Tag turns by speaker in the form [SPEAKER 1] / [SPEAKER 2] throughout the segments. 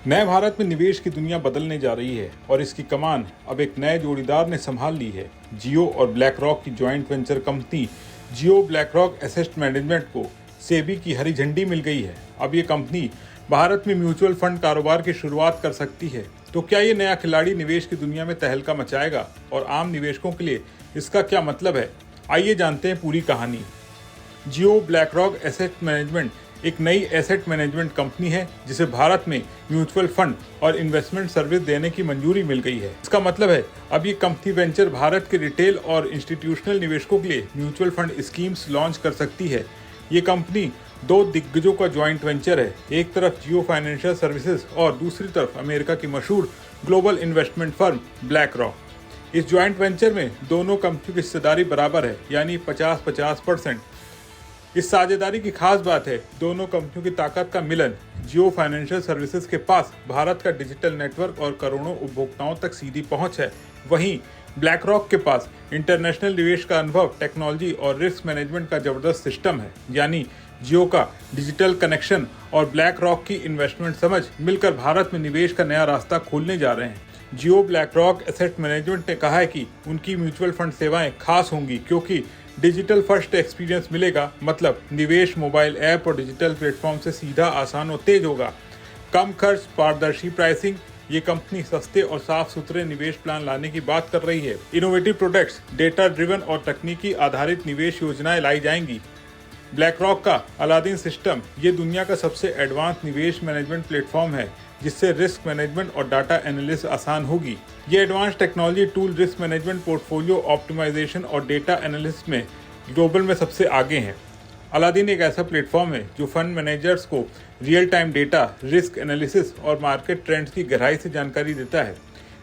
[SPEAKER 1] नए भारत में निवेश की दुनिया बदलने जा रही है और इसकी कमान अब एक नए जोड़ीदार ने संभाल ली है। जियो और ब्लैक रॉक की जॉइंट वेंचर कंपनी जियो ब्लैक रॉक एसेट मैनेजमेंट को सेबी की हरी झंडी मिल गई है। अब ये कंपनी भारत में म्यूचुअल फंड कारोबार की शुरुआत कर सकती है। तो क्या ये नया खिलाड़ी निवेश की दुनिया में तहलका मचाएगा और आम निवेशकों के लिए इसका क्या मतलब है? आइए जानते हैं पूरी कहानी। जियो ब्लैक रॉक एसेट मैनेजमेंट एक नई एसेट मैनेजमेंट कंपनी है जिसे भारत में म्यूचुअल फंड और इन्वेस्टमेंट सर्विस देने की मंजूरी मिल गई है। इसका मतलब है अब ये कंपनी वेंचर भारत के रिटेल और इंस्टीट्यूशनल निवेशकों के लिए म्यूचुअल फंड स्कीम्स लॉन्च कर सकती है। ये कंपनी दो दिग्गजों का ज्वाइंट वेंचर है, एक तरफ जियो फाइनेंशियल सर्विसेज और दूसरी तरफ अमेरिका की मशहूर global investment firm black rock. इस ज्वाइंट वेंचर में दोनों कंपनियों की हिस्सेदारी बराबर है, यानी 50-50%। इस साझेदारी की खास बात है दोनों कंपनियों की ताकत का मिलन। जियो फाइनेंशियल सर्विसेज के पास भारत का डिजिटल नेटवर्क और करोड़ों उपभोक्ताओं तक सीधी पहुंच है, वहीं ब्लैक रॉक के पास इंटरनेशनल निवेश का अनुभव, टेक्नोलॉजी और रिस्क मैनेजमेंट का जबरदस्त सिस्टम है। यानी जियो का डिजिटल कनेक्शन और ब्लैक रॉक की इन्वेस्टमेंट समझ मिलकर भारत में निवेश का नया रास्ता खोलने जा रहे हैं। जियो ब्लैक रॉक एसेट मैनेजमेंट ने कहा है कि उनकी म्यूचुअल फंड सेवाएं खास होंगी क्योंकि डिजिटल फर्स्ट एक्सपीरियंस मिलेगा, मतलब निवेश मोबाइल ऐप और डिजिटल प्लेटफॉर्म से सीधा, आसान और तेज होगा। कम खर्च, पारदर्शी प्राइसिंग। ये कंपनी सस्ते और साफ सुथरे निवेश प्लान लाने की बात कर रही है। इनोवेटिव प्रोडक्ट्स, डेटा ड्रिवन और तकनीकी आधारित निवेश योजनाएं लाई जाएंगी। ब्लैक रॉक का अलादीन सिस्टम ये दुनिया का सबसे एडवांस निवेश मैनेजमेंट प्लेटफॉर्म है जिससे रिस्क मैनेजमेंट और डाटा एनालिसिस आसान होगी। ये advance technology tool risk management, portfolio optimisation और डेटा एनालिसिस में ग्लोबल में सबसे आगे हैं। अलादीन एक ऐसा प्लेटफॉर्म है जो फंड मैनेजर्स को real time data, risk analysis और मार्केट ट्रेंड्स की गहराई से जानकारी देता है।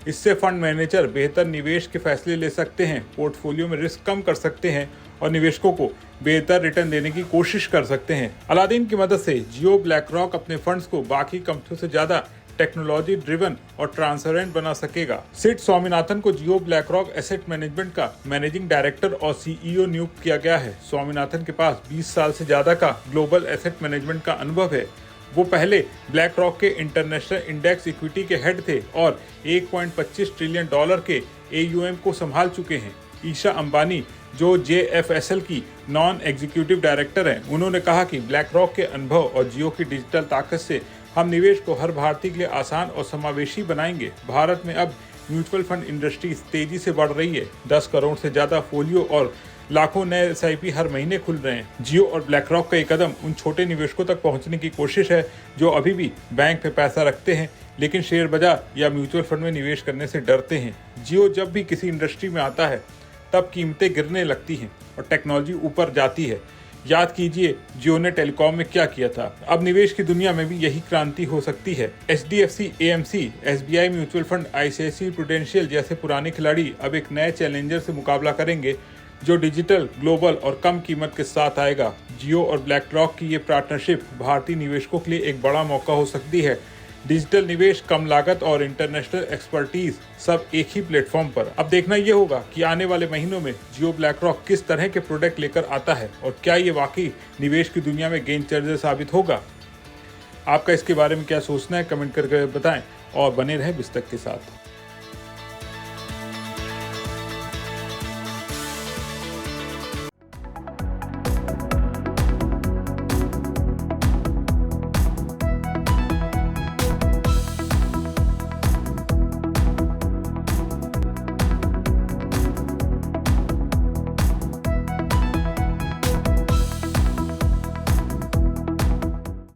[SPEAKER 1] इससे फंड मैनेजर बेहतर निवेश के फैसले ले सकते हैं, पोर्टफोलियो में रिस्क कम कर सकते हैं और निवेशकों को बेहतर रिटर्न देने की कोशिश कर सकते हैं। अलादीन की मदद से जियो ब्लैक रॉक अपने फंड्स को बाकी कंपनियों से ज्यादा टेक्नोलॉजी ड्रिवन और ट्रांसपेरेंट बना सकेगा। सिड स्वामीनाथन को जियो ब्लैक रॉक एसेट मैनेजमेंट का मैनेजिंग डायरेक्टर और सीईओ नियुक्त किया गया है। स्वामीनाथन के पास 20 साल से ज्यादा का ग्लोबल एसेट मैनेजमेंट का अनुभव है। वो पहले ब्लैक रॉक के इंटरनेशनल इंडेक्स इक्विटी के हेड थे और $1.25 ट्रिलियन के AUM को संभाल चुके हैं। ईशा अंबानी जो JFSL की नॉन एग्जीक्यूटिव डायरेक्टर हैं, उन्होंने कहा कि ब्लैक रॉक के अनुभव और जियो की डिजिटल ताकत से हम निवेश को हर भारतीय के लिए आसान और समावेशी बनाएंगे। भारत में अब म्यूचुअल फंड इंडस्ट्री तेजी से बढ़ रही है। 10 करोड़ से ज्यादा फोलियो और लाखों नए SIP हर महीने खुल रहे हैं। जियो और ब्लैक रॉक का ये कदम उन छोटे निवेशकों तक पहुंचने की कोशिश है जो अभी भी बैंक पे पैसा रखते हैं लेकिन शेयर बाजार या म्यूचुअल फंड में निवेश करने से डरते हैं। जियो जब भी किसी इंडस्ट्री में आता है तब कीमतें गिरने लगती हैं और टेक्नोलॉजी ऊपर जाती है। याद कीजिए जियो ने टेलीकॉम में क्या किया था। अब निवेश की दुनिया में भी यही क्रांति हो सकती है। HDFC, AMC, SBI mutual fund, ICICI prudential जैसे पुराने खिलाड़ी अब एक नए चैलेंजर से मुकाबला करेंगे जो डिजिटल, ग्लोबल और कम कीमत के साथ आएगा। जियो और ब्लैक रॉक की ये पार्टनरशिप भारतीय निवेशकों के लिए एक बड़ा मौका हो सकती है। डिजिटल निवेश, कम लागत और इंटरनेशनल एक्सपर्टीज सब एक ही प्लेटफॉर्म पर। अब देखना ये होगा कि आने वाले महीनों में जियो ब्लैक रॉक किस तरह के प्रोडक्ट लेकर आता है और क्या ये वाकई निवेश की दुनिया में गेम चेंजर साबित होगा। आपका इसके बारे में क्या सोचना है, कमेंट करके बताएं और बने रहें बिस्तक के साथ।